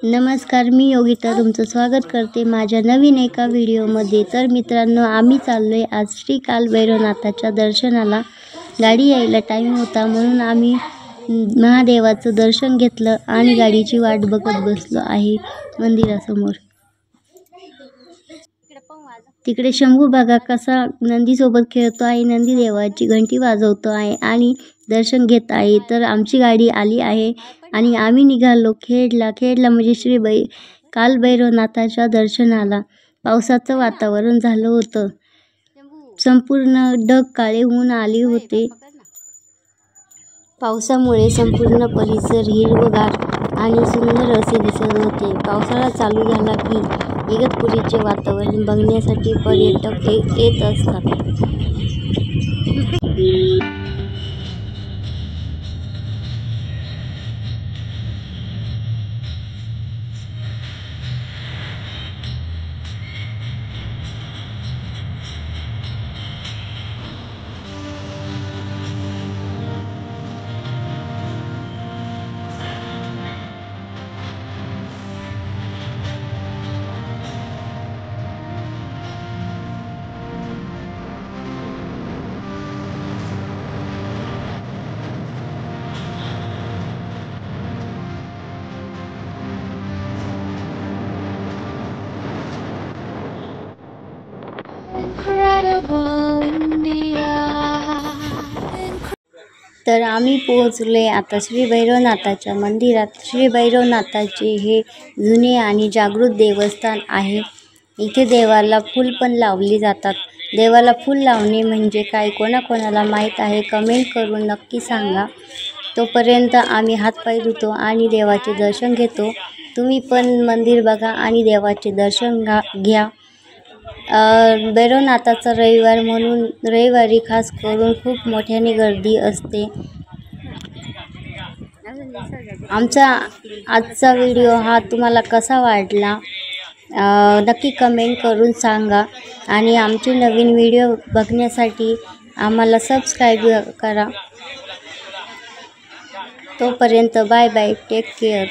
नमस्कार, मी योगिता तुमचं स्वागत करते माझ्या नवीन एका व्हिडिओमध्ये। तर मित्रांनो, आम्ही चाललो आहे आज श्री कालभैरवनाथाच्या दर्शनाला। गाडी यायला टाईम होता म्हणून आम्ही महादेवाचं दर्शन घेतलं आणि गाडीची वाट बघत बसलो आहे मंदिरासमोर। तिकडे शंभू बघा कसा नंदीसोबत खेळतो आहे, नंदी देवाची घंटी वाजवतो आहे आणि दर्शन घेत आहे। तर आमची गाडी आली आहे आणि आम्ही निघालो खेडला म्हणजे श्री कालभैरवनाथाच्या दर्शनाला। पावसाचं वातावरण झालं होतं, संपूर्ण ढग काळे होऊन आले होते। पावसामुळे संपूर्ण परिसर हिरवगार आणि सुंदर असे दिसत होते। पावसाळा चालू झाला की इगतपुरीचे वातावरण बघण्यासाठी पर्यटक येत असतात। तर आम्ही पोहोचले आता श्री भैरवनाथाच्या मंदिरात। श्री भैरवनाथाचे हे जुने आणि जागृत देवस्थान आहे। इथे देवाला फूल पण लावली जातात। देवाला फूल लावणे म्हणजे काय कोणाकोणाला माहीत आहे कमेंट करून नक्की सांगा। तोपर्यंत आम्ही हातपाय धुतो आणि देवाचे दर्शन घेतो। तुम्ही पण मंदिर बघा आणि देवाचे दर्शन घ्या। भैरवनाथाचा रविवार म्हणून रविवारी खास करून खूप मोठ्याने गर्दी असते। आमचा आजचा व्हिडिओ हा तुम्हाला कसा वाटला नक्की कमेंट करून सांगा आणि आमचे नवीन व्हिडिओ बघण्यासाठी आम्हाला सबस्क्राईब करा। तोपर्यंत बाय बाय, टेक केअर।